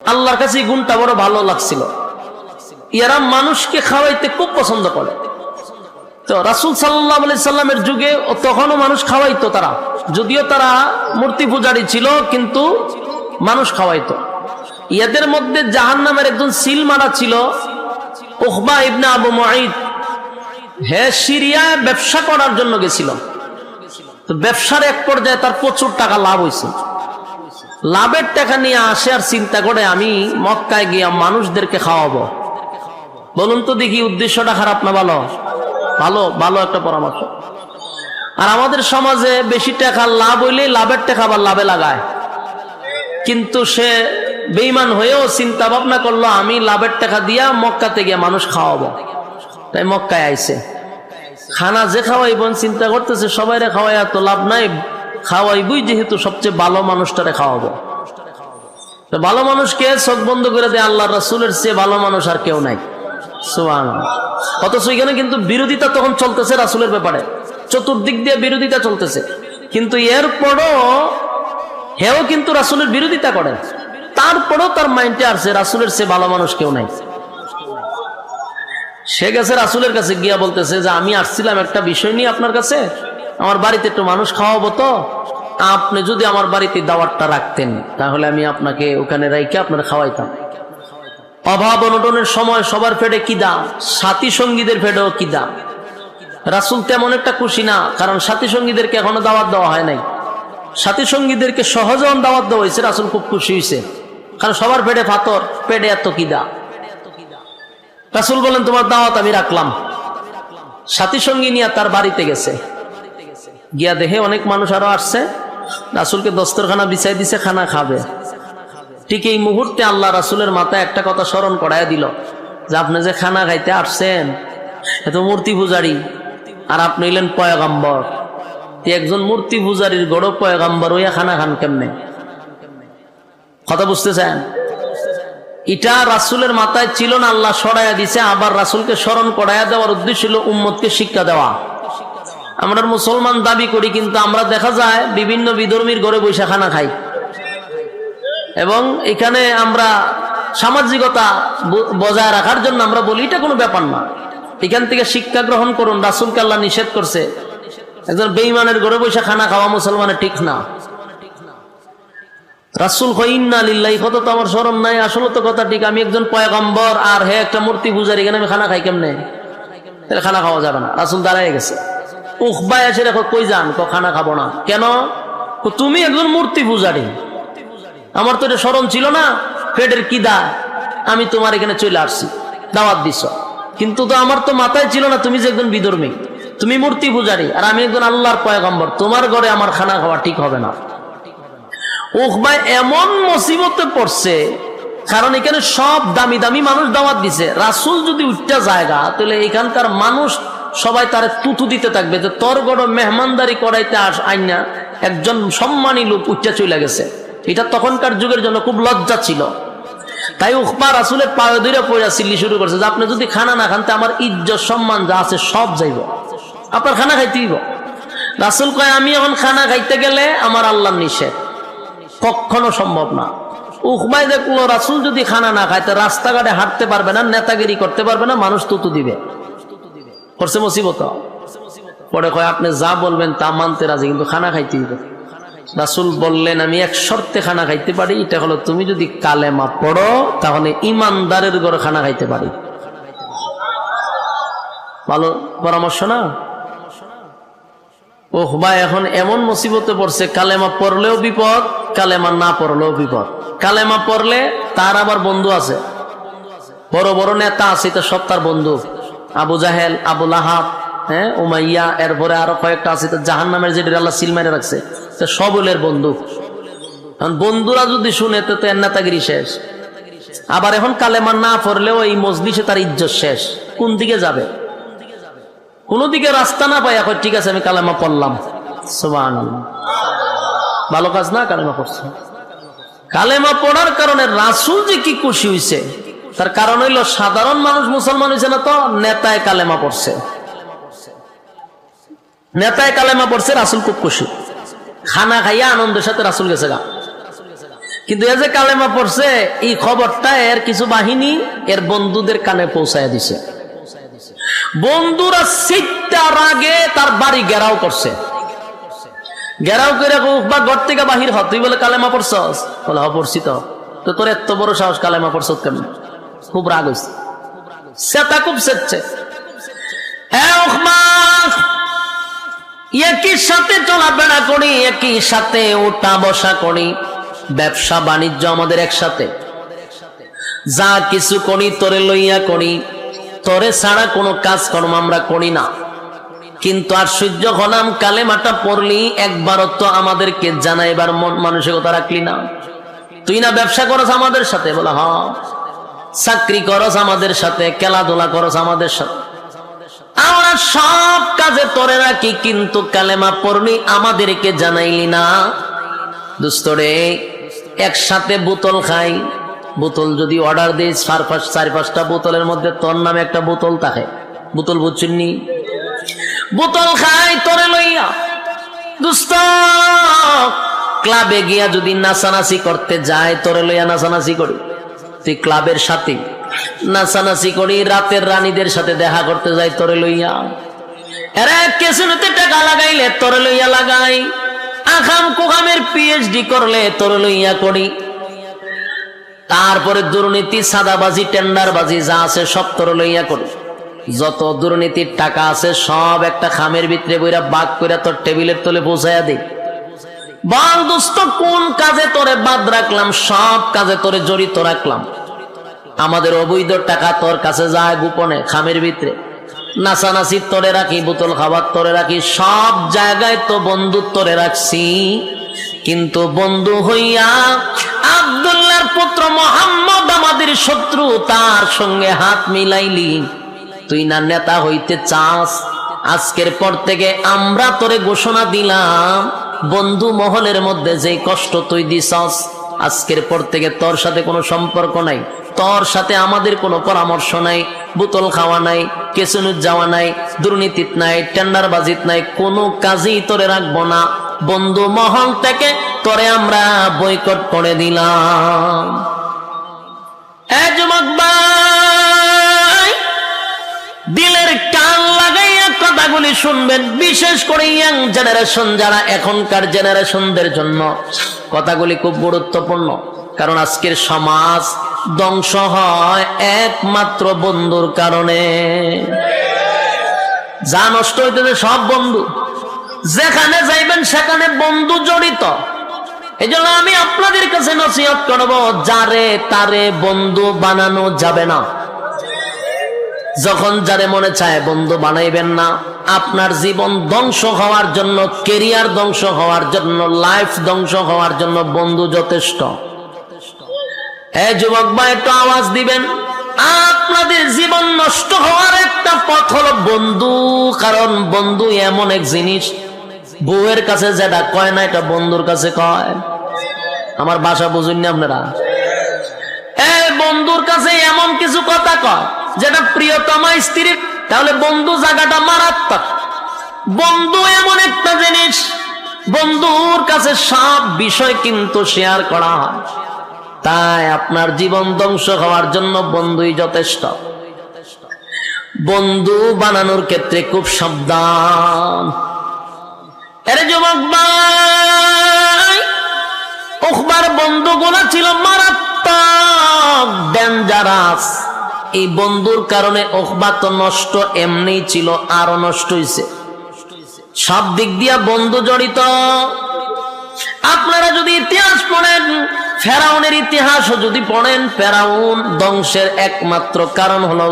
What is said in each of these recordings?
আল্লাহর কাছে গুণটা বড় ভালো লাগছিল। এরা মানুষকে খাওয়াইতে খুব পছন্দ করে। তো রাসূল সাল্লাল্লাহু আলাইহি সাল্লামের যুগে তখনও মানুষ খাওয়াইতো, তারা যদিও তারা মূর্তি পূজারী ছিল কিন্তু মানুষ খাওয়াইতো। এদের মধ্যে জাহান্নামের একজন সিল মারা ছিল উকবা ইবনে আবু মুঈত। হে সিরিয়ায় ব্যবসা করার জন্য গেছিল। তো ব্যবসার এক পর্যায়ে তার প্রচুর টাকা লাভ হয়েছে। লাভের টাকা নিয়ে আসে আর চিন্তা করে আমি মক্কায় গিয়ে মানুষদেরকে খাওয়াবো। বলুন তো দেখি উদ্দেশ্যটা খারাপ না ভালো? ভালো, ভালো একটা পরামর্শ। আর আমাদের সমাজে বেশি টাকা লাভ হইলে লাভের টাকা আবার লাভে লাগায়। কিন্তু সে বেঈমান হয়েও চিন্তা ভাবনা করলো আমি লাভের টাকা দিয়া মক্কাতে গিয়ে মানুষ খাওয়াবো। তাই মক্কায় আইছে। খানা যে খাওয়াইবেন চিন্তা করতেছে সবাইরে খাওয়াইয়া তো লাভ নাই, খাওয়াইবই যেহেতু সবচেয়ে ভালো মানুষটারে খাওয়াবো। তো ভালো মানুষকে চোখ বন্ধ করে দেয় আল্লাহ রাসূলের চেয়ে ভালো মানুষ আর কেউ নাই। সুবহানাল্লাহ। অথচ এখানে কিন্তু বিরোধিতা তখন চলতেছে রাসূলের ব্যাপারে, চতুর্দিক দিয়ে বিরোধিতা চলতেছে। কিন্তু এরপরও হেও কিন্তু রাসূলের বিরোধিতা করে, তারপরও তার মাইন্ডে আসছে রাসূলের চেয়ে ভালো মানুষ কেউ নাই। সে গেছে রাসূলের কাছে গিয়া বলতেছে যে আমি আসছিলাম একটা বিষয় নিয়ে আপনার কাছে, আমার বাড়িতে একটু মানুষ খাওয়াবো, তো আপনি যদি আমার বাড়িতে দাওয়াতটা রাখতেন তাহলে আমি আপনাকে ওখানে রাইখে আপনার খাওয়াইতাম। অভাব অনটনের সময় সবার পেটে কি দাম, সাথী সঙ্গীদের পেটেও কি দাম। রাসূল তেমন একটা খুশি না, কারণ সাথী সঙ্গীদেরকে এখনো দাওয়াত দেওয়া হয় নাই। সাথী সঙ্গীদেরকে সহজে দাওয়াত দেওয়া হয়েছে, রাসূল খুব খুশি হয়েছে, কারণ সবার পেটে পাথর, পেটে এত কি দাম। রাসূল বলেন তোমার দাওয়াত আমি রাখলাম। সাথী সঙ্গী নিয়ে তার বাড়িতে গেছে, গিয়া দেখে অনেক মানুষ আরো আসছে। রাসূলকে দস্তরখানা বিছাই দিছে, খানা খাবে। ঠিক এই মুহূর্তে আল্লাহ রাসূলের মাথায় একটা কথা স্মরণ করাইয়া দিল যে আপনি যে খানা খাইতে আসছেন এত মূর্তি পূজারী, আর আপনি হইলেন পয়গম্বর। একজন মূর্তি পূজারীর গড় পয়গম্বর হইয়া খানা খান কেমনে? কথা বুঝতেছেন? এটা রাসূলের মাথায় ছিল না, আল্লাহ সরাইয়া দিছে। আবার রাসূলকে স্মরণ করাইয়া দেওয়ার উদ্দেশ্য ছিল উম্মতকে শিক্ষা দেওয়া। আমরা মুসলমান দাবি করি কিন্তু আমরা দেখা যায় বিভিন্ন বিধর্মীর ঘরে বসে খানা খাই, এবং এখানে আমরা সামাজিকতা বজায় রাখার জন্য আমরা বলি এটা কোনো ব্যাপার না, এখান থেকে শিক্ষা গ্রহণ করুন। রাসূলকে আল্লাহ নিষেধ করছে। একজন বেঈমানের ঘরে বসে খানা খাওয়া মুসলমানের ঠিক না। রাসূল কয় ইন্না লিল্লাহি, কথা তো আমার স্মরণ নাই, আসলে তো কথা ঠিক, আমি একজন পয়গম্বর আর হে একটা মূর্তি পূজারী, এখানে আমি খানা খাই কেমনে? তাহলে খানা খাওয়া যাবে না। রাসূল দাঁড়ায় গেছে। উকবা এসে দেখো কই যান? খানা খাবো না। কেন? তুমি একজন মূর্তি পূজারী, আমার তো এটা স্মরণ ছিল না, পেটের কি দা, আমি তোমার এখানে চলে আসছি, দাওয়াত দিছ, কিন্তু তো আমার তো মাথায় ছিল না তুমি যে একজন বিধর্মী, তুমি মূর্তি পূজারী, আর আমি একজন আল্লাহর পয়গম্বর, তোমার ঘরে আমার খানা খাওয়া ঠিক হবে না। উকবা এমন মুসিবতে পড়ছে, কারণ এখানে সব দামি দামি মানুষ দাওয়াত দিছে। রাসূল যদি উঠটা জায়গা, তাহলে এখানকার মানুষ সবাই তারে তুতু দিতে থাকবে যে তোর গড় মেহমানদারি করাইতে আইনা একজন সম্মানী লোক উঠটা চলে গেছে। এটা তখনকার যুগের জন্য খুব লজ্জা ছিল। তাই উকবা রাসূলের পায়ে ধরে পড়া চিল্লি শুরু করছে যে আপনি যদি খানা না খান, আমার ইজ্জত সম্মান যা আছে সব যাইব, আপনার খানা খাইতে হইব। রাসূল কয় আমি এখন খানা খাইতে গেলে আমার আল্লাহর নিষেধ, কখনো সম্ভব না। উকবাই দেখলো রাসূল যদি খানা না খায়, রাস্তাঘাটে হাঁটতে পারবে না, নেতাগিরি করতে পারবে না, মানুষ তুতু দিবে। করছে মুসিবত। পরে কয় আপনি যা বলবেন তা মানতে রাজি, কিন্তু খানা খাইতে হইবে। রাসূল বললেন আমি এক শর্তে খানা খাইতে পারি, এটা হলো তুমি যদি কালেমা পড়ো, তাহলে ইমানদারের ঘরে খানা খাইতে পারি। ভালো পরামর্শ না? উকবা এখন এমন মুসিবতে পড়ছে, কালেমা পড়লেও বিপদ, কালেমা না পড়লেও বিপদ। কালেমা পড়লে তার আবার বন্ধু আছে, বড় বড় নেতা আছে, এটা সব তার বন্ধু। আবু জাহেল, আবু লাহাব, হ্যাঁ, উমাইয়া, এরপরে আরো কয়েকটা আছে জাহান্নামের, যেটা আল্লাহ সিল মেরে রাখছে, সবলের বন্ধু। বন্ধুরা যদি শুনে তো এর নেতাগিরি শেষ। আবার এখন কালেমা না পড়লেও এই মজলিসে তার ইজ্জত শেষ। কোন দিকে যাবে? কোন দিকে রাস্তা না পাই, এখন ঠিক আছে আমি কালেমা পড়লাম, সুবহানাল্লাহ, ভালো কাজ না? কালেমা পড়ছে। কালেমা পড়ার কারণে রাসূল যে কি খুশি হইছে, তার কারণ হইল সাধারণ মানুষ মুসলমান হয়েছে না, তো নেতায় কালেমা পড়ছে, নেতায় কালেমা পড়ছে, রাসূল খুব খুশি। খানা খাইয়া আনন্দের সাথে রাসূল গেছে গা। কিন্তু এ যে কালেমা পড়ছে এই খবরটা এর কিছু বাহিনী এর বন্ধুদের কানে পৌঁছায় দিছে। বন্ধুরা সিটটার আগে তার বাড়ি ঘেরাও করছে। ঘেরাও করে বা ঘর থেকে বাহির হ, তুই বলে কালেমা পড়ছস? বলে হ পড়ছি। তো তোর এত বড় সাহস, কালেমা পড়ছস কেন? খুব রাগ হয়েছে, সেটা খুব সেচ্ছে। একই সাথে চলাফেরা করি, একই সাথে উঠা বসা করি, ব্যবসা বাণিজ্য আমাদের একসাথে, যা কিছু করি তোরে লইয়া করি, তোরে ছাড়া কোনো কাজকর্ম আমরা করি না। কিন্তু আশ্চর্য হলাম, কালেমাটা পড়লি একবারও তো আমাদেরকে জানাইবার মন মানসিকতা রাখলি না। তুই না ব্যবসা করস আমাদের সাথে? বলা হ। চাকরি করস আমাদের সাথে, খেলাধুলা করস আমাদের সাথে, আমরা সব কাজে তোরে রাখি, কিন্তু কালেমা পড়লি আমাদেরকে জানাইলি না। দুস্তরে একসাথে বোতল খাই, বোতল যদি অর্ডার দিই 4-5টা বোতলের মধ্যে তোর নামে একটা বোতল থাকে, বোতল বুঝছেননি? বোতল খাই তোরে লইয়া। দুস্ত ক্লাবে গিয়া যদি নাচানাচি করতে যায়, তোরে লইয়া নাচানাচি করি। তুই ক্লাবের সাথে নাচানাচি করি, রাতের রানীদের সাথে দেখা করতে যাই তোরে লইয়া। এরা কেসিনোতে টাকা লাগাইলে তোরে লইয়া লাগাই, আখাম কুখামের পিএইচডি করলে তোরে লইয়া করি। তারপরে দুর্নীতি, সাদাবাজি, টেন্ডারবাজি যা আছে সব তোরে লইয়া করি। যত দুর্নীতির টাকা আছে সব একটা খামের ভিতরে বইরা বাগ করে তোর টেবিলের তলে পৌঁছাইয়া দিই। বল দোস্ত, কোন কাজে তোরে বাদ রাখলাম? সব কাজে তোরে জড়িত রাখলাম। আমাদের অবৈধ টাকা তোর কাছে যায় গোপনে খামের ভিতরে, নাচানাচি তোরে রাখি, বোতল খাবার তোরে রাখি, সব জায়গায় তো বন্ধু তোরে রাখছি। কিন্তু বন্ধু হইয়া আব্দুল্লাহর পুত্র মোহাম্মদ আমাদের শত্রু, তার সঙ্গে হাত মিলাইলি। তুই না নেতা হইতে চাস? আজকের পর থেকে আমরা তোরে ঘোষণা দিলাম, বন্ধু মহলের মধ্যে যে কষ্ট তুই দিছস, আজকের পর থেকে তোর সাথে কোনো সম্পর্ক নাই, তোর সাথে আমাদের কোনো পরামর্শ নাই। বোতল খাওয়া নাই, কেসিনো যাওয়া নাই, দুর্নীতিত নাই, টেন্ডারবাজিত নাই, কোনো কাজেই তোরে রাখবো না। বন্ধু মহল থেকে তোরে আমরা বয়কট করে দিলাম। যুবক ভাই, দিলের কান লাগাইয়া কথাগুলি শুনবেন, বিশেষ করে ইয়াং জেনারেশন যারা, এখনকার জেনারেশনদের জন্য কথাগুলি খুব গুরুত্বপূর্ণ। কারণ আজকের সমাজ ধ্বংস হয় একমাত্র বন্ধুর কারণে। যা নষ্ট হইতেছে সব বন্ধু, যেখানে যাইবেন সেখানে বন্ধু জড়িত। এই জন্য আমি আপনাদের কাছে নসিহত করব, যারে তারে বন্ধু বানানো যাবে না। যখন যারে মনে চায় বন্ধু বানাইবেন না। আপনার জীবন ধ্বংস হওয়ার জন্য, কেরিয়ার ধ্বংস হওয়ার জন্য, লাইফ ধ্বংস হওয়ার জন্য বন্ধু যথেষ্ট। এই যুবক ভাই, একটু আওয়াজ দিবেন। আপনাদের জীবন নষ্ট হওয়ার একটা পথ হলো বন্ধু। কারণ বন্ধু এমন এক জিনিস, বউয়ের কাছে যেটা কয় না, এটা বন্ধুর কাছে কয়। আমার ভাষা বুঝুন না আপনারা? এই বন্ধুর কাছে এমন কিছু কথা কয় যেটা প্রিয়তমা স্ত্রীর, তাহলে বন্ধু জায়গাটা মারাত্মক। বন্ধু এমন একটা জিনিস, বন্ধুর কাছে সব বিষয় কিন্তু শেয়ার করা হয়। তাই আপনার জীবন ধ্বংস হওয়ার জন্য বন্ধুই যথেষ্ট। বন্ধু বানানোর ক্ষেত্রে খুব সাবধান। এর যুবক ভাই, উকবার বন্ধুগুলো ছিল মারাত্মক, ডেঞ্জারাস। এই বন্ধুর কারণে উকবা তো নষ্ট এমনি ছিল, আরো নষ্ট হয়েছে। সব দিক দিয়া বন্ধু জড়িত। আপনারা যদি ইতিহাস পড়েন, ফেরাউনের ইতিহাসও যদি পড়েন, ফেরাউন ধ্বংসের একমাত্র কারণ হলো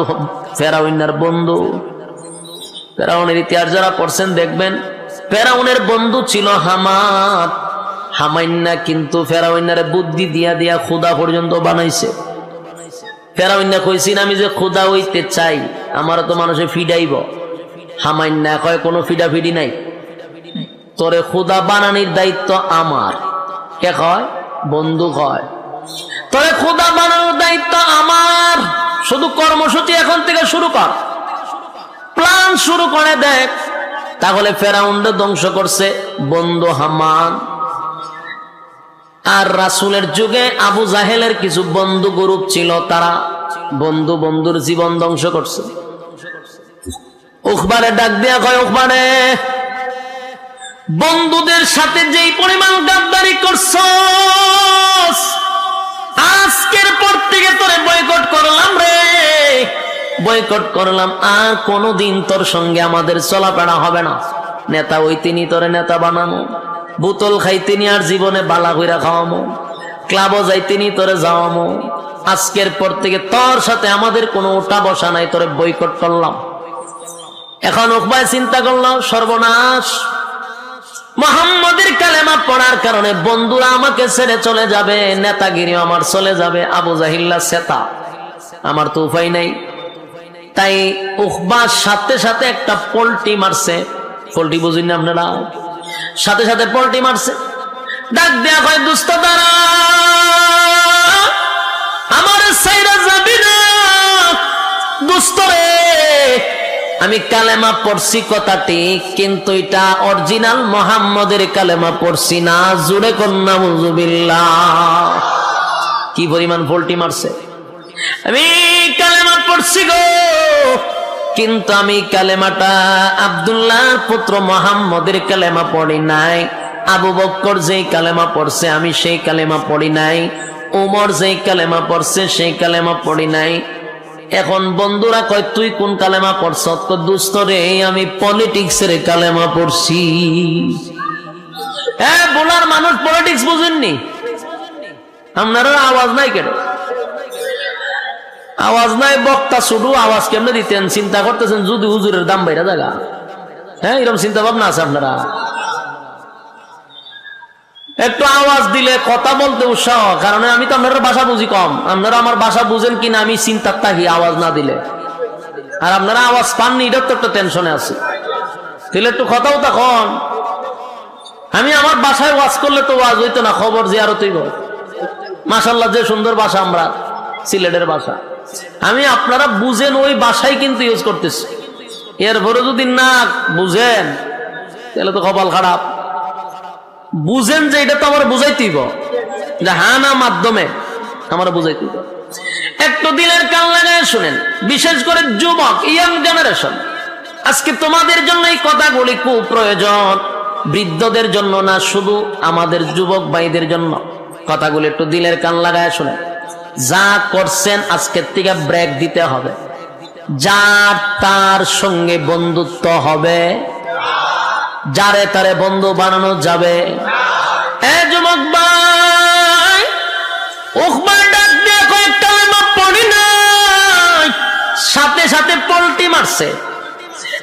ফেরাউনের বন্ধু। ফেরাউনের ইতিহাস যারা পড়ছেন দেখবেন, ফেরাউনের বন্ধু ছিল হামান। হামাইন্না কিন্তু ফেরাউনের বুদ্ধি দিয়া দিয়া খুদা পর্যন্ত বানাইছে। ফেরাউন্না কইছিন, আমি যে খুদা হইতে চাই, আমারও তো মানুষে ফিডাইব। হামাইন্না কয়, কোনো ফিডাফিডি নাই, তোরে খুদা বানানির দায়িত্ব আমার। কে কয়? বন্ধু কয়, তোরে খুদা বানানোর দায়িত্ব আমার। শুধু কর্মসূচি এখন থেকে শুরু কর, প্ল্যান শুরু করে দেখ। তাহলে ফেরাউনকে ধ্বংস করছে বন্ধু হামান। আর রাসূলের যুগে আবু জাহেলের কিছু বন্ধু গ্রুপ ছিল, তারা বন্ধুর জীবন ধ্বংস করছে। উকবারে ডাক দিয়া কয়, উকবারে বন্ধুদের সাথে যেই পরিমাণ গাদ্দারি করছস, আজকের পর থেকে তোরে বয়কট করলাম রে, বয়কট করলাম। আর কোনদিন তোর সঙ্গে আমাদের চলাফেরা হবে না। নেতা ওই তিনি তোরে নেতা বানানো, বোতল খাই তিনি আর জীবনে বালা কইরা খাওয়ামো, ক্লাবও যাই তিনি তোরে যাওয়ামো। আজকের পর থেকে তোর সাথে আমাদের কোনো ওঠা বসা নাই, তোরে বয়কট করলাম। এখন উকবা চিন্তা করলো, সর্বনাশ, মুহাম্মদের কালেমা পড়ার কারণে বন্ধুরা আমাকে ছেড়ে চলে যাবে, নেতাগিরি আমার চলে যাবে, আবু জাহিল্লা সেতা, আমার তো উপায় নাই। তাই উকবার সাথে সাথে একটা পল্টি মারছে। পল্টি বুঝুন না আপনারা? সাথে সাথে পল্টি মারছে। ডাক দেয়া হয়, দুস্ত তারা আমার সাইরা যাবি না দুস্ত রে, আমি কালেমা পড়ছি কথা ঠিক, কিন্তু এটা অরিজিনাল মুহাম্মদের কালেমা পড়ছি না। জুড়ে কন্যা মুজুবিল্লাহ। কি পরিমাণ পল্টি মারছে! আমি কালেমা পড়ছি গো, কিন্তু আমি কালেমাটা আব্দুল্লাহর পুত্র মুহাম্মদের কালেমা পড়ি নাই। আবু বকর যেই কালেমা পড়ছে আমি সেই কালেমা পড়ি নাই। ওমর যেই কালেমা পড়ছে সেই কালেমা পড়ি নাই। এখন বন্ধুরা কয়, তুই কোন কালেমা পড়ছ? দুস্থ রে, আমি পলিটিক্সের কালেমা পড়ছি। হ্যাঁ, বলার মানুষ পলিটিক্স বুঝেননি? আপনারা আওয়াজ নাই কেন? আওয়াজ নাই, বক্তা শুধু আওয়াজ কেমনে দিতেন চিন্তা করতেছেন, যদি হুজুরের দাম বাইরা জায়গা। হ্যাঁ, এরকম চিন্তা ভাবনা আছে আপনারা? একটু আওয়াজ দিলে কথা বলতে উৎসাহ, কারণ আমি তো আপনার ভাষা বুঝি কম। আপনারা আমার ভাষা বুঝেন কিনা আমি চিন্তার থাকি আওয়াজ না দিলে। আর আপনারা আওয়াজ পাননি, এটার তো একটা টেনশনে আছে। তাহলে একটু কথাও তখন আমি আমার বাসায় ওয়াজ করলে তো ওয়াজ হইতো না, খবর জিয়ারতই হয়। মাশাআল্লাহ, যে সুন্দর ভাষা আমরা, সিলেটের ভাষা। আমি আপনারা বুঝেন ওই ভাষাই কিন্তু ইউজ করতেছি। এরপরে যদি না বুঝেন তাহলে তো কপাল খারাপ। বুঝেন যে এটা তো আমার বুঝাইতেইব, যে হ্যাঁ না মাধ্যমে আমার বুঝাইতেইব। একটু দিলের কান লাগায় শুনেন, বিশেষ করে যুবক, ইয়াং জেনারেশন। আজকে তোমাদের জন্য এই কথাগুলি খুব প্রয়োজন, বৃদ্ধদের জন্য না, শুধু আমাদের যুবক ভাইদের জন্য কথাগুলি একটু দিলের কান লাগায় শুনেন। যা করছেন আজকের থেকে ব্রেক দিতে হবে। যার তার সঙ্গে বন্ধুত্ব হবে, যারে তারে বন্ধু বানানো যাবে। এ যুবক ভাই, উকবা ডাক দিয়ে কয়, কালেমা পড়ি নাই, সাথে সাথে পল্টি মারছে।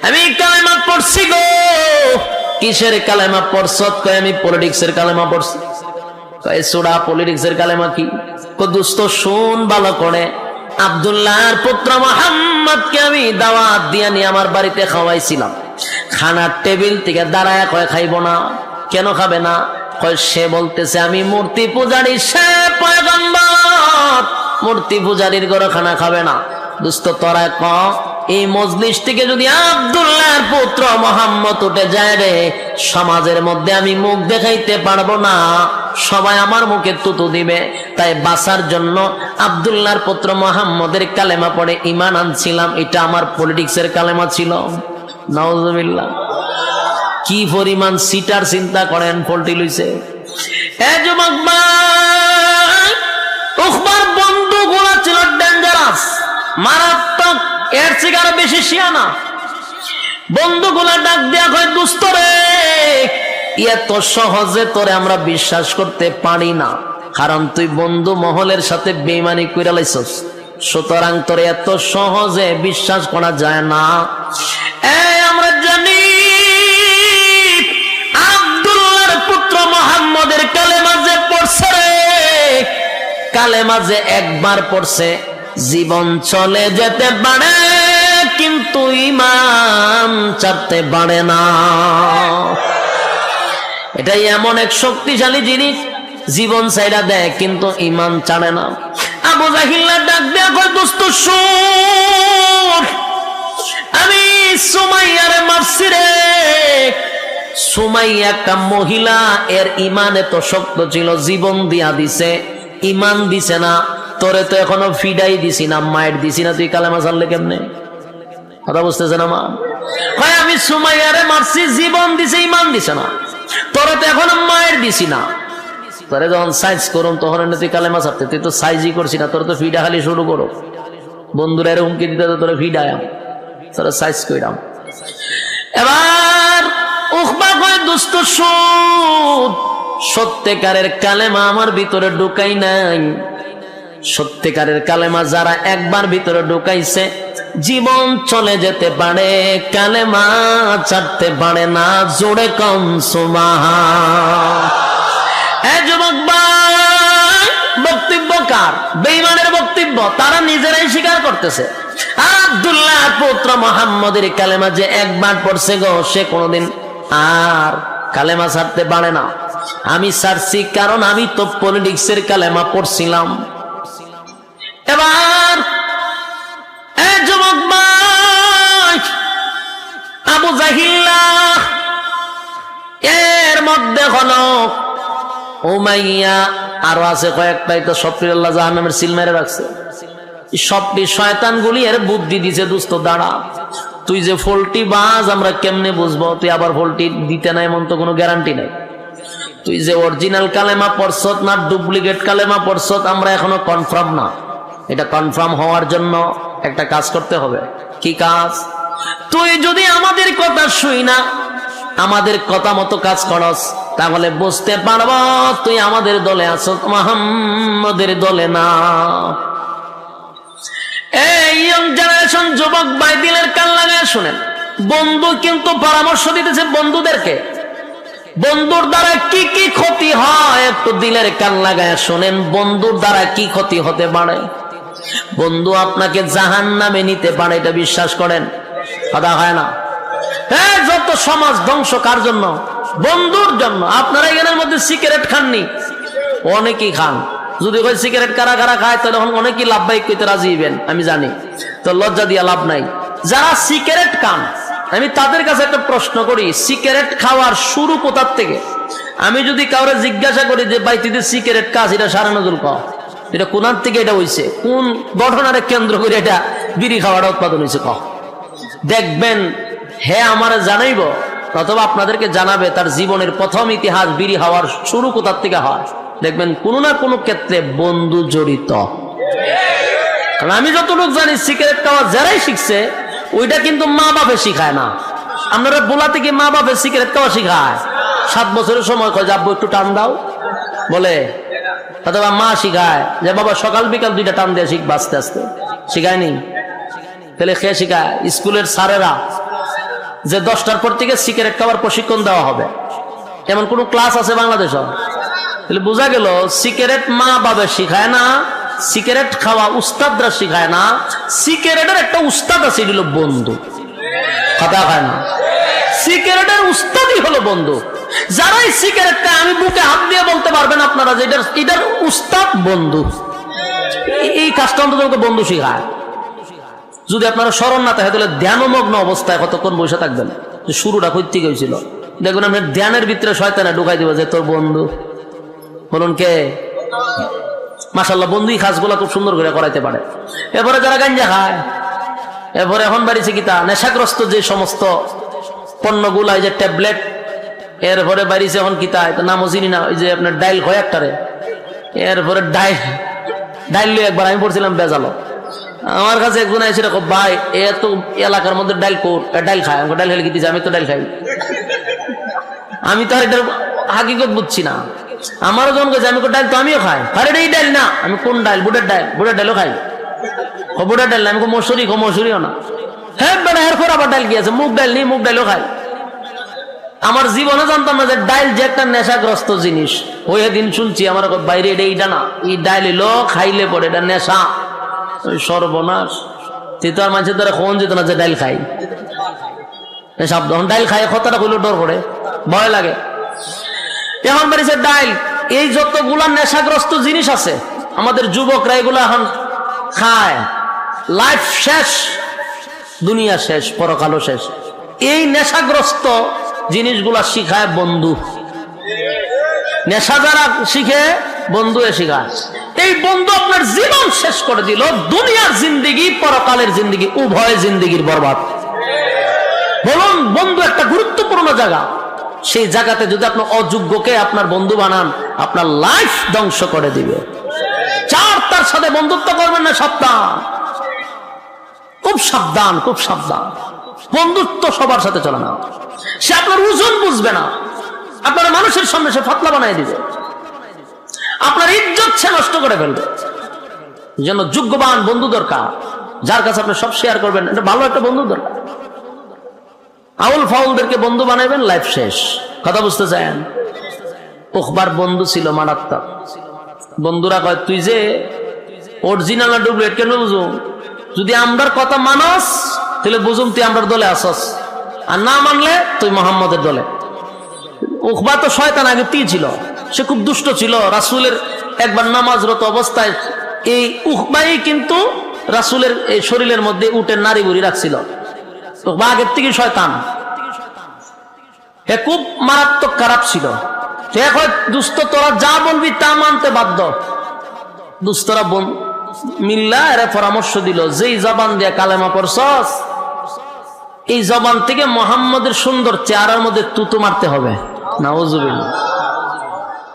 আমি কালেমা পড়ছি গো। কিসের কালেমা পড়ছ? কয় আমি পলিটিক্সের কালেমা পড়ছি। কয় সুরা, পলিটিক্সের কালেমা কি? দুস্থ শুন ভালো করে, আব্দুল্লাহর পুত্র মুহাম্মদকে আমি দাওয়াত দিয়ে নিয়ে আমার বাড়িতে খাওয়াইছিলাম। খানার টেবিল থেকে দাঁড়ায় কয় খাইব না। কেন খাবে না? কয় সে বলতেছে আমি মূর্তি পূজারী, সে পয়গম্বর, মূর্তি পূজারীর ঘরে খানা খাবে না। দুস্থ তোরা ক, এই মজলিস থেকে যদি আব্দুল্লাহর পুত্র মুহাম্মদ উঠে যায় রে, সমাজের মধ্যে আমি মুখ দেখাইতে পারবো না, সবাই আমার মুখে তুতু দিবে। তাই বাঁচার জন্য আব্দুল্লাহর পুত্র মুহাম্মদের কালেমা পড়ে ঈমান আনছিলাম। এটা আমার পলিটিক্সের কালেমা ছিল। নাউজুবিল্লাহ। কি পরিমাণ সিটার চিন্তা করেন, পল্টি লইছে। এ যুবক ভাই, উকবার বন্ধুগুলো ছিল ডেঞ্জারাস, মারাত্মক, এর থেকে আরো বেশি শিয়ানা। বন্ধুগুলা ডাক দেয়া কয়, দুস্থ রে, এত সহজে তোরে আমরা বিশ্বাস করতে পারি না, কারণ তুই বন্ধু মহলের সাথে বেঈমানি কইরা লাইছস, সুতরাং তোরে এত সহজে বিশ্বাস করা যায় না। আমরা জানি আব্দুল্লাহর পুত্র মুহাম্মদের কালেমা যে পড়ছে রে, কালেমা যে একবার পড়ছে জীবন চলে যেতে পারে, কিন্তু ঈমান ছাড়তে পারে না। এটাই এমন এক শক্তিশালী জিনিস, জীবন ছাইরা দেয় কিন্তু ঈমান ছাড়ে না। আবু জাহিল্লা ডাক দেয়া কয়, দোস্ত শুন, আমি সুমাইয়ারে মারছি রে। সুমাইয়া একটা মহিলা, এর ইমান এত শক্ত ছিল, জীবন দিয়া দিছে, ইমান দিছে না। তোরে তো এখনো ফিডাই দিছি না, মায়ের দিছি না, তুই কালেমা ছাড়লে কেমনে? কথা বুঝতেছে না মা? হয় আমি সুমাইয়ারে মারছি, জীবন দিছে, ইমান দিছে না, তোরে তো এখনো মায়ের দিছি না। তোরে যখন সাইজ করুন তখন তুই কালেমা ছাড়তে, তুই তো সাইজই করছি না, তোর তো ফিডা খালি শুরু করো। বন্ধুরা এর হুমকি দিতে তোরা ফিডায়াম, তোরা সাইজ কইরাম। এবার উখবা কয়, দুষ্ট সুদ, সত্যিকারের কালেমা আমার ভিতরে ঢুকাই নাই। সত্যিকারের কালেমা যারা একবার ভিতরে ঢুকাইছে, জীবন চলে যেতে পারে, কালেমা ছাড়তে পারে না। জোরে কম সুবহান। এ যুবক ভাই, বক্তব্য কার? বেঈমানের বক্তব্য, তারা নিজেরাই স্বীকার করতেছে। আব্দুল্লাহ পুত্র মুহাম্মদের কালেমা যে একবার পড়ছে গো, সে কোনোদিন আর কালেমা ছাড়তে পারে না। আমি ছাড়ছি কারণ আমি তো পলিটিক্সের কালেমা পড়ছিলাম। এবার যুবক ভাই, আবু জাহিল্লাহ, এর মধ্যে হলো উমাইয়া, আরো আছে কয়েকটাই, তো সবটি আল্লাহ জাহান্নামের সিল মেরে রাখছে। সবটি শয়তান গুলি এর বুদ্ধি দিছে, দুস্থ দাঁড়া, তুই যে ফল্টি বাজ আমরা কেমনে বুঝবো? তুই আবার ফল্টি দিতে নাই এমন তো কোনো গ্যারান্টি নাই। তুই যে অরিজিনাল কালেমা পড়ছত না ডুপ্লিকেট কালেমা পড়ছত আমরা এখনো কনফার্ম না। এটা কনফার্ম হওয়ার জন্য একটা কাজ করতে হবে। কি কাজ? তুই যদি আমাদের কথা শুই না, আমাদের কথা মতো কাজ করস, তাহলে বুঝতে পারব তুই আমাদের দলে আছ, মুহাম্মদের দলে না। এই ইয়ং জেনারেশন যুবক ভাই, দিলের কান লাগায় শুনেন। বন্ধু কিন্তু পরামর্শ দিতেছে বন্ধুদেরকে, বন্ধুর দ্বারা কি কি ক্ষতি হয় একটু দিলের কান লাগায় শোনেন। বন্ধুর দ্বারা কি ক্ষতি হতে পারে? বন্ধু আপনাকে জাহান্নামে নিতে পারে, এটা বিশ্বাস করেন? কথা হয় না? যত সমাজ ধ্বংস কার জন্য? বন্ধুর জন্য। আপনারা এখানের মধ্যে সিগারেট খাননি, অনেকেই খান। যদি ওই সিগারেট কারা কারা খায় তাহলে অনেকেই লাভবাহিক কইতে রাজি হইবেন, আমি জানি। তো লজ্জা দিয়া লাভ নাই। যারা সিগারেট খান, আমি তাদের কাছে একটা প্রশ্ন করি, সিগারেট খাওয়ার শুরু কোথার থেকে? আমি যদি কাউরে জিজ্ঞাসা করি যে ভাই তুই সিগারেট খাস, এটা সারা নজরুল কও, এটা কোনার থেকে এটা হইছে, কোন ঘটনারে কেন্দ্র করে এটা বিড়ি খাওয়াটা উৎপাদন হয়েছে কও। দেখবেন হ্যাঁ আমার জানাইব, অথবা আপনাদেরকে জানাবে তার জীবনের প্রথম ইতিহাস বিড়ি খাওয়ার শুরু কোথার থেকে হয়। দেখবেন কোনো না কোনো ক্ষেত্রে বন্ধু জড়িত। কারণ আমি যতটুকু জানি সিগারেট খাওয়া যারাই শিখছে ওইটা কিন্তু মা বাপে শিখায় না। আপনারা বলা থেকে মা বাপে সিগারেট খাওয়া শিখায়, 7 বছরের সময় কয় যাবো একটু টান দাও বলে, অথবা মা শিখায় যে বাবা সকাল বিকাল 2টা টান দিয়ে শিখবা, আস্তে আস্তে। শিখায়নি? তাহলে খেয়ে শিখায় স্কুলের স্যারেরা যে 10টার পর থেকে সিগারেট খাওয়ার প্রশিক্ষণ দেওয়া হবে, এমন কোন ক্লাস আছে বাংলাদেশ? তাহলে বোঝা গেল সিগারেট মা বাবা শিখায় না, সিগারেট খাওয়া উস্তাদরা শিখায় না, সিগারেটের একটা উস্তাদ আছে, এগুলো বন্ধু। কথা হয় না? সিগারেটের উস্তাদই হলো বন্ধু। যারাই সিগারেটটা, আমি বুকে হাত দিয়ে বলতে পারবেন আপনারা যে এটার উস্তাদ বন্ধু। এই কাজটা অন্তত বন্ধু শিখায়। যদি আপনারা স্মরণ না থাকে তাহলে ধ্যানমগ্ন অবস্থায় কতক্ষণ বসে থাকবেন, যে শুরুটা কই থেকে হয়েছিল। দেখুন আপনার ধ্যানের ভিতরে শয়তানে ঢুকাই দিব যে তোর বন্ধু। বলুন কে? মাশাআল্লাহ, বন্ধুই কাজগুলো খুব সুন্দর করে করাইতে পারে। এরপরে যারা গাঞ্জা খায়, এরপরে এখন বাড়িছে কিতা নেশাগ্রস্ত যে সমস্ত পণ্যগুলা, যে ট্যাবলেট, এরপরে বাড়িছে এখন কিতা, এটা নামও চিনি না, ওই যে আপনার ডাইল হয় একটারে, এরপরে ডাইল একবার আমি পড়ছিলাম বেজালো। আমার কাছে একজন এসে দেখো ভাই এত এলাকার মধ্যে ডাইল ডাইল খায়, আমাকে ডাইল খেলে কি দিচ্ছে, আমি তো ডাইল খাই। আমি তো আর এটার হাকিকত বুঝছি না। আমারও যখন গেছে আমি ডাইল তো আমিও খাই, আরে এই ডাইল না, আমি কোন ডাইল? বুটের ডাইল। বুটের ডাইলও খাই। বুটের ডাইল না, আমি মসুরি মসুরিও না। হ্যাঁ বেটা, এরপর আবার ডাইল কি আছে? মুগ ডাইল নেই, মুগ ডাইলও খাই। আমার জীবনে জানতাম না যে ডাইল যে একটা নেশাগ্রস্ত জিনিস। ওই দিন শুনছি আমার বাইরে এইটা না, এই ডাইল এলো খাইলে পরে এটা নেশা। সর্বনাশ, তিতার মানুষের দ্বারা কোন যেত না যে ডাইল খাই, সাবধান। যখন ডাইল খাই কথাটা কইলো ডর করে, ভয় লাগে। এখন বাড়িছে ডাইল। এই যতগুলা নেশাগ্রস্ত জিনিস আছে আমাদের যুবকরা এগুলো এখন খায়। লাইফ শেষ, দুনিয়া শেষ, পরকালও শেষ। এই নেশাগ্রস্ত জিনিসগুলা শিখায় বন্ধু। নেশা যারা শিখে বন্ধু শিখায়। এই বন্ধু আপনার জীবন শেষ করে দিল, দুনিয়ার জিন্দেগি পরকালের জিন্দেগি উভয় জিন্দেগির বরবাদ। বলুন, বন্ধু একটা গুরুত্বপূর্ণ জায়গা। সেই জায়গাতে যদি আপনি অযোগ্যকে আপনার বন্ধু বানান, আপনার লাইফ ধ্বংস করে দিবে। চার, তার সাথে বন্ধুত্ব করবেন না, সাবধান, খুব সাবধান, খুব সাবধান। বন্ধুত্ব সবার সাথে চলে না। সে আপনার ওজন বুঝবে না, আপনার মানুষের সামনে সে ফাতলা বানিয়ে দিবে, আপনার ইজ্জত সে নষ্ট করে ফেলবে। এই জন্য যোগ্যবান বন্ধু দরকার, যার কাছে আপনি সব শেয়ার করবেন। এটা ভালো একটা বন্ধু দরকার। আউল ফাউলদেরকে বন্ধু বানাইবেন, লাইফ শেষ। কথা বুঝতে চান? উকবার বন্ধু ছিল মারাত্মক। বন্ধুরা কয়, তুই যে অরিজিনাল না ডুপ্লিকেট কেন বুঝুম? যদি আমরার কথা মানস তাহলে বুঝুম তুই আমরার দলে আসস, আর না মানলে তুই মোহাম্মদের দলে। উকবা তো শয়তান আগে তি ছিল, সে খুব দুষ্ট ছিল। রাসূলের একবার নামাজরত অবস্থায় এই উকবাই কিন্তু রাসূলের এই শরীরের মধ্যে উটের নারী বুড়ি রাখছিল। উকবা আগের থেকে শয়তান, এ খুব মারাত্মক খারাপ ছিল। দুস্থ তোরা যা বলবি তা মানতে বাধ্য। দুস্থরা মিল্লা এরা পরামর্শ দিল, যেই জবান দিয়ে কালেমা পড়ছস, এই জবান থেকে মুহাম্মদের সুন্দর চেহারার মধ্যে তুতু মারতে হবে। নাউজুবিল্লাহ।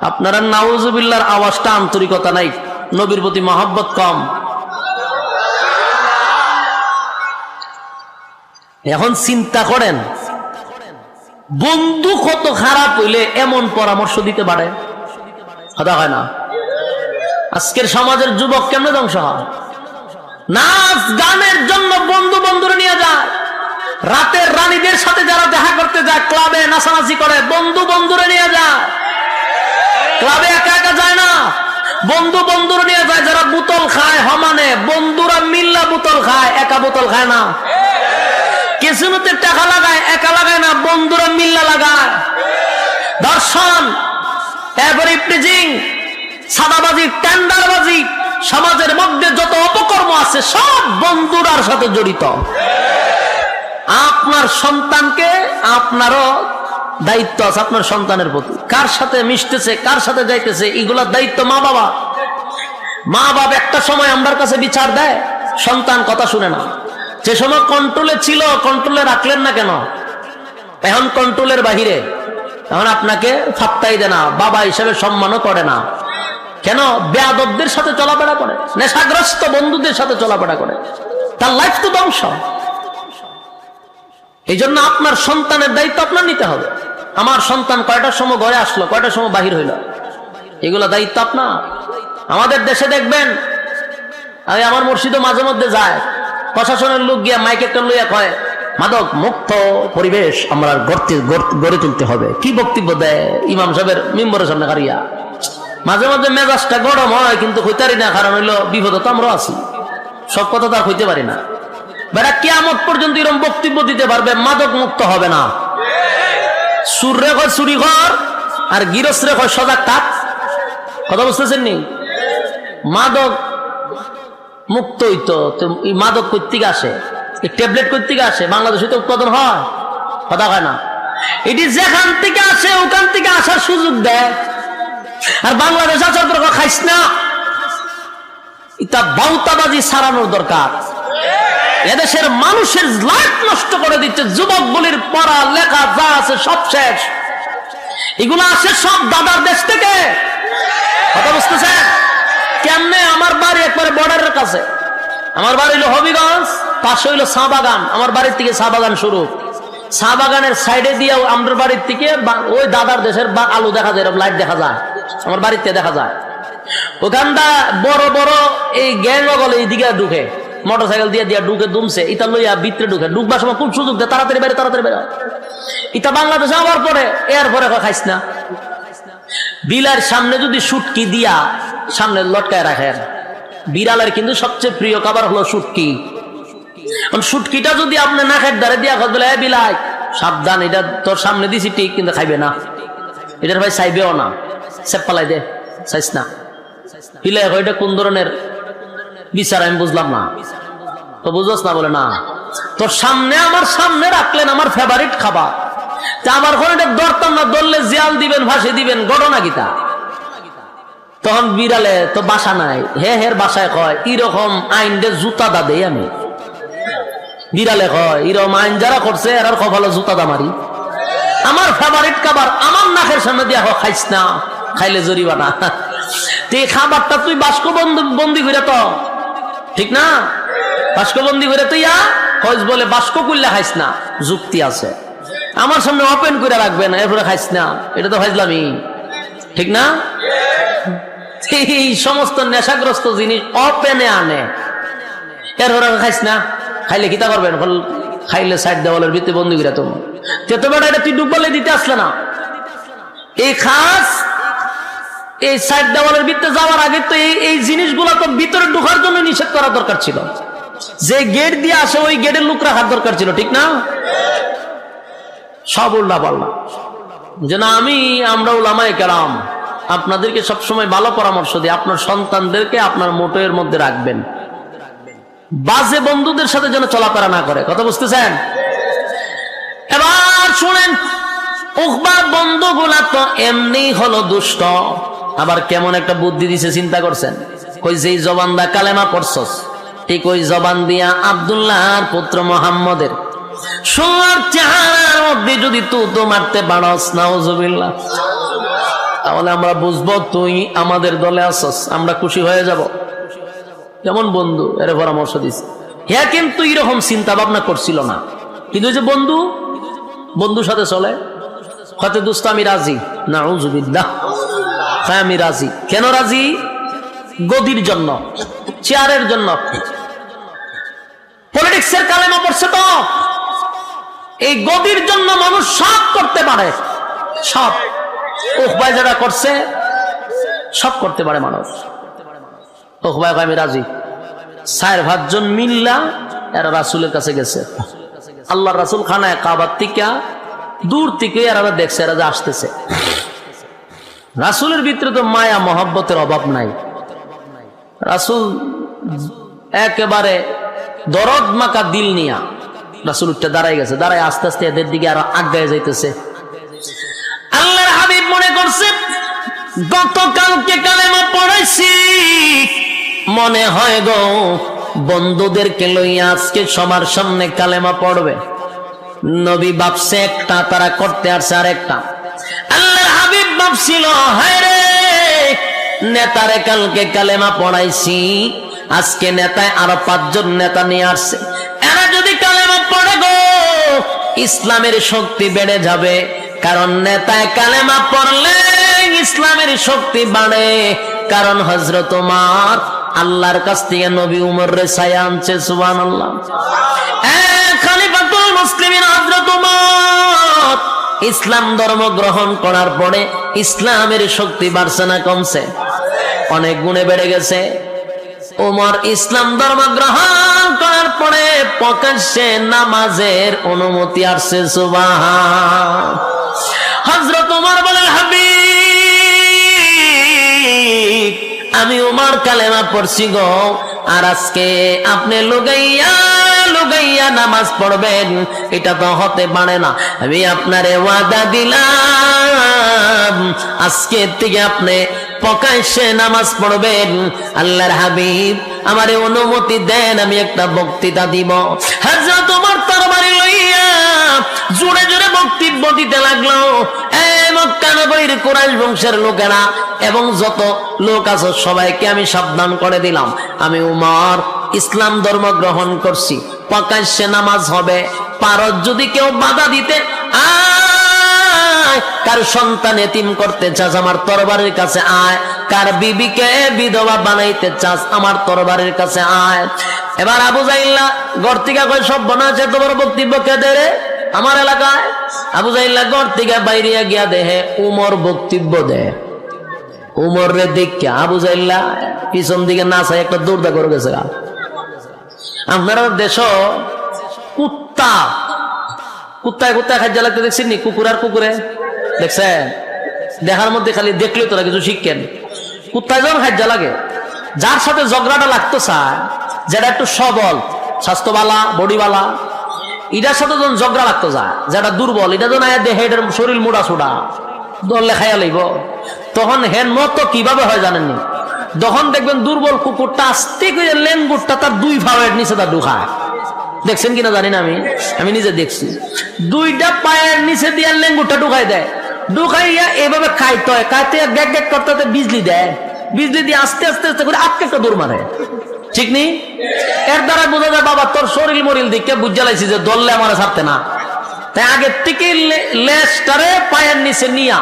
আপনারা নাউজুবিল্লাহর আওয়াজটা আন্তরিকতা নাই, নবীর প্রতি মহব্বত কম। এখন চিন্তা করেন, বন্ধু কত খারাপ হইলে এমন পরামর্শ দিতে পারে? কথা হয় না? আজকের সমাজের যুবক কেমনে ধ্বংস হয়? নাচ গানের জন্য বন্ধু বন্ধুরা নিয়ে যায়। রাতের রানীদের সাথে যারা দেখা করতে যায়, ক্লাবে নাচানাচি করে, বন্ধু বন্ধুরা নিয়ে যায়। ক্লাবে একা একা যায় না, বন্ধু বন্ধুরা নিয়ে যায়। যারা বোতল খায় সমানে, বন্ধুরা মিল্লা বোতল খায়, একা বোতল খায় না। কেসিনোতে টাকা লাগায়, একা লাগায় না, বন্ধুরা মিল্লা লাগায়। দর্শন, এভারি প্রিজিং, সাদাবাজি, টেন্ডারবাজি, সমাজের মধ্যে যত অপকর্ম আছে সব বন্ধুরার সাথে জড়িত। আপনার সন্তানকে, আপনারও দায়িত্ব আছে আপনার সন্তানের প্রতি। কার সাথে মিশতেছে, কার সাথে যাইতেছে, এগুলোর দায়িত্ব মা বাবা। মা বাবা একটা সময় আমার কাছে বিচার দেয়, সন্তান কথা শুনে না। যে সময় কন্ট্রোলে ছিল, কন্ট্রোলে রাখলেন না কেন? এখন কন্ট্রোলের বাহিরে, এখন আপনাকে ফাত্তাই দেয় না, বাবা হিসেবে সম্মানও করে না। কেন? বেয়াদবদের সাথে চলাফেরা করে, নেশাগ্রস্ত বন্ধুদের সাথে চলাফেরা করে, তার লাইফ তো ধ্বংস। এই জন্য আপনার সন্তানের দায়িত্ব আপনার নিতে হবে। আমার সন্তান কয়টার সময় ঘরে আসলো, কয়টার সময় বাহির হইল, এগুলো দায়িত্ব আপনার। আমাদের দেশে দেখবেন, আমি আমার মসজিদও মাঝে মধ্যে যায়, প্রশাসনের লোক গিয়া মাইক একটা লইয়া কয়, মাদক মুক্ত পরিবেশ আমরা গড়ে তুলতে হবে। কি বক্তব্য দেয় ইমাম সাহেবের মিম্বরের সামনে কারিয়া। মাঝে মাঝে মেজাজটা গরম হয়, কিন্তু হইতারি না, কারণ হইলো বিপদ তো আমরা আছি, সব কথা তো আর হইতে পারি না। বেটা কিয়ামত পর্যন্ত এরকম বক্তব্য দিতে পারবে, মাদক মুক্ত হবে না। সুররে কয় চুরি কর, আর গিরস্রে কয় সজাগ থাক। কথা বুঝতেছেন নি? মাদক মুক্ত হইতো, এই মাদক কর্তৃক আসে, এই ট্যাবলেট কর্তৃক আসে, বাংলাদেশে তো উৎপাদন হয়। কথা হয় না? এটি যেখান থেকে আসে ওখান থেকে আসার সুযোগ দেয়। আর বাংলাদেশ আসার দরকার খাইস না, এটা বাউতাবাজি সারানোর দরকার। এদেশের মানুষের লাইফ নষ্ট করে দিচ্ছে। যুবক বলির পড়া লেখা যা আছে সব শেষ। এগুলো আসে সব দাদার দেশ থেকে। কথা বুঝতেছেন? কেমনে? আমার বাড়ি একবারে বর্ডারের কাছে, আমার বাড়ি হইলো হবিগঞ্জ, পাশে হইলো চা বাগান। আমার বাড়ির থেকে চা বাগান শুরু। চা বাগানের সাইডে দিয়ে আমাদের বাড়ির থেকে ওই দাদার দেশের আলু দেখা যায়, এরকম লাইট দেখা যায়, আমার বাড়িতে দেখা যায়। ওখানটা বড় বড় এই গ্যাং গলে এইদিকে ঢুকে, মোটরসাইকেল দিয়ে দিয়া ঢুকে দুমছে, ইটা লইয়া ভিতরে ঢুকে, ঢুকবার সময় খুব সুযোগ দেয়, তাড়াতাড়ি বাইরে তাড়াতাড়ি বেরো। ইটা বাংলাদেশে আবার পরে, এর পরে খাইস না। বিলার সামনে যদি শুটকি দিয়া সামনে লটকায় রাখেন, বিড়ালের কিন্তু সবচেয়ে প্রিয় খাবার হলো শুটকি। শুটকিটা যদি আপনি নাকের দ্বারে দিয়া বলে, বিলাই সাবধান, এটা তোর সামনে দিছি ঠিক, কিন্তু খাইবে না, এটার ভাই চাইবেও না, সেপ পালাই দে, চাইস না। বিলাই এটা কোন ধরনের বিচার আমি বুঝলাম না। তো বুঝোস না? বলে না, তোর সামনে, আমার সামনে রাখলেন আমার ফেভারিট খাবার, তা আবার কোন এটা ধরতাম না, ধরলে জিয়াল দিবেন, ফাঁসি দিবেন, ঘটনা গীতা। তখন বিড়ালে তো বাসা নাই, হের বাসায় কয় এরকম আইন দে জুতা দা দেই আমি। বিড়ালে কয় এরকম আইন যারা করছে এরার কপালে জুতা দা মারি। আমার ফেভারিট খাবার আমার নাকের সামনে দিয়া খাইস না, খাইলে জরিমানা। এই খাবারটা তুই বাস্ক বন্দি করে তো, ঠিক না? বাস্ক বন্দি করে তুই হজ বলে বাস্ক করলে খাইস না, যুক্তি আছে। আমার সামনে ওপেন করে রাখবেন, এরপরে খাইস না, এটা তো ফাইজলামি, ঠিক না? এই সমস্ত নেশাগ্রস্ত জিনিস ওপেনে আনে, এরপরে খাইস না, খাইলে কিতা করবেন? খাইলে সাইড দেওয়ালের ভিতরে বন্দি করে তোমার এটা তুই ডুবলে দিতে আসলে না। এই খাস এই সাইড দেওয়ালের ভিতরে যাওয়ার আগে তো এই জিনিসগুলো তো ভিতরে ঢোকার জন্য নিষেধ করা দরকার ছিল। যে গেট দিয়ে আসে ওই গেটের লোক রাখার দরকার ছিল, ঠিক না? সব উল্টা পাল্লা। যে না আমরা উলামায়ে কেরাম আপনাদেরকে সবসময় ভালো পরামর্শ দিই, আপনার সন্তানদেরকে আপনার মোটের মধ্যে রাখবেন, বাজে বন্ধুদের সাথে যেন চলাফেরা না করে। কথা বুঝতেছেন? এবার শুনেন, উকবার বন্ধুগুলা তো এমনি হলো দুষ্ট, আবার কেমন একটা বুদ্ধি দিছে চিন্তা করছেন? কই যেই জবান দা কালেমা পড়ছস, ঠিক ওই জবান দিয়া আব্দুল্লাহর পুত্র মুহাম্মদের সোনার চেহারার মধ্যে যদি তুই মারতে পারস, নাউজুবিল্লাহ, তাহলে আমরা বুঝবো তুই আমাদের দলে আসস, আমরা খুশি হয়ে যাব। কেমন বন্ধু, এর পরামর্শ দিছে। হ্যাঁ, কিন্তু এরকম চিন্তা ভাবনা করছিল না, কিন্তু যে বন্ধুর সাথে চলে, হয়তো দোস্ত আমি রাজি, নাউজুবিল্লাহ, হ্যাঁ আমি রাজি। কেন রাজি? গদির জন্য, চেয়ারের জন্য, পলিটিক্সের কালেমা পড়ছে তো। এই গদির জন্য মানুষ সব করতে পারে, সব। উকবায় যারা করছে সব করতে পারে মানুষ। উকবায় আমি রাজি। 4-5 জন মিল্লা এরা রাসূলের কাছে গেছে। আল্লাহ রাসূল খানায় কাবার থেকে দূর থেকে এরা দেখছে এরা যে আসতেছে। রাসূলের ভিতরে তো মায়া মহব্বতের অভাব নাই। রাসূল একেবারে দরদ মাকা দিল নিয়া রাসূল উঠে দাঁড়ায় গেছে, দাঁড়ায় আস্তে আস্তে এদের দিকে আরো আগায় যাইতেছে। আল্লাহর হাবিব মনে করছে গতকালকে কালেমা পড়াইছি, মনে হয় গো বন্ধুদেরকে লইয়া আজকে সবার সামনে কালেমা পড়বে। নবী ভাবছে একটা, তারা করতে আসছে আরেকটা। আল্লাহর হাবিব ভাবছিল হায় রে, নেতারে কালকে কালেমা পড়াইছি, আজকে নেতায় আরো 5 জন নেতা নিয়ে আসছে, এরা যদি কালেমা পড়ে গো ইসলামের শক্তি বেড়ে যাবে। কারণ নেতায় কালেমা পড়লে ইসলামের শক্তি বাড়ে। কারণ হযরত ওমর আল্লাহর কাছ থেকে নবী উমর রে ছায়া আনছে, সুবহানাল্লাহ। খলিফাতুল মুসলিমিন হযরত ওমর ইসলাম ধর্ম গ্রহণ করার পরে ইসলামের শক্তি বাড়ছে না কমছে? অনেক গুণে বেড়ে গেছে। ওমর ইসলাম ধর্ম গ্রহণ করার পরে প্রকাশ্যে নামাজের অনুমতি আসছে, সুবহান। হযরত ওমর বলেন হাবিব আমি ওমর কালেমা পড়ছি গো, আর আজকে আপনি লুগাইয়া নামাজ পড়বেন, এটা তো হতে পারে না। আমি আপনারে ওয়াদা দিলাম আজকে থেকে আপনি প্রকাশ্যে নামাজ পড়বেন। আল্লাহর হাবিব আমারে অনুমতি দেন, আমি একটা বক্তৃতা দিব। হযরত ওমর তরবারি লইয়া জোরে জোরে বক্তব্য দিতে লাগলো। মক্কা নগরীর কুরাইশ বংশের লোকেরা এবং যত লোক আছে সবাইকে আমি সাবধান করে দিলাম, আমি উমর ইসলাম ধর্ম গ্রহণ করছি, প্রকাশ্যে নামাজ হবে। পারত যদি কেউ বাধা দিতে, কার সন্তান এতিম করতে চাস আমার তরবারির কাছে আয়, কার বিবিকে বিধবা বানাইতে চাস আমার তরবারির কাছে আয়। এবার আবু জাইল্লা ঘর থেকে কয় সব বানাচ্ছে, তোমার বক্তব্য কে দে রে আমার এলাকায়? আবু জাইল্লা ঘর থেকে বাইরে গিয়া দেহে উমর বক্তব্য দে। উমর রে দেখে আবু জাইল্লা পিছন দিকে না চাই একটা দৌড়দা করে গেছে। আপনারা দেশ কুত্তায় খাদ্য লাগতে দেখছেন নি? কুকুর আর কুকুরে দেখছেন? দেখার মধ্যে খালি দেখলে তোরা কিছু শিখেন। কুত্তায় যখন খাদ্য লাগে, যার সাথে ঝগড়াটা লাগতো চায়, যেটা একটু সবল, স্বাস্থ্যবালা, বডিওয়ালা, এটার সাথে যখন ঝগড়া লাগতো যা যেটা দুর্বল এটা যখন আয়া দেহে এটার শরীর মোড়া সোড়া দলে খাইয়া লইব, তখন হেন মতো কিভাবে হয় জানেননি? তখন দেখবেন দুর্বল কুকুরটা আস্তে করে লেঙ্গুরটা তার দুই ভাবের নিচে তার ঢুকায়। দেখছেন কিনা জানি না, আমি নিজে দেখছি। দুইটা পায়ের নিচে দিয়ে লেঙ্গুরটা ঢুকাই দেয়, ঢুকাইয়া এভাবে খাইতে হয়, খাইতে গ্যাক গ্যাক করতে বিজলি দেয়, বিজলি দিয়ে আস্তে আস্তে আস্তে করে আটকে একটা দৌড় মারে। ঠিক নেই? এর দ্বারা বোঝা যায় বাবা তোর শরীর মরিল দিকে বুঝা লাইছি যে দললে আমার ছাড়তে না, তাই আগের থেকে লেজটারে পায়ের নিচে নিয়া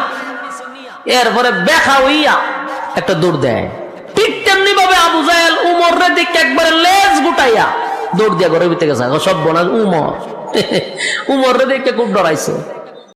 এরপরে বেখা হইয়া একটা দৌড় দেয়। ঠিক তেমনি ভাবে আবু জাহেল উমরের দিকে একবারে লেজ গুটাইয়া দৌড় দিয়া ঘরের ভিতরে গেছে। সব বোনা উমরের দিকে খুব ডরাইছে।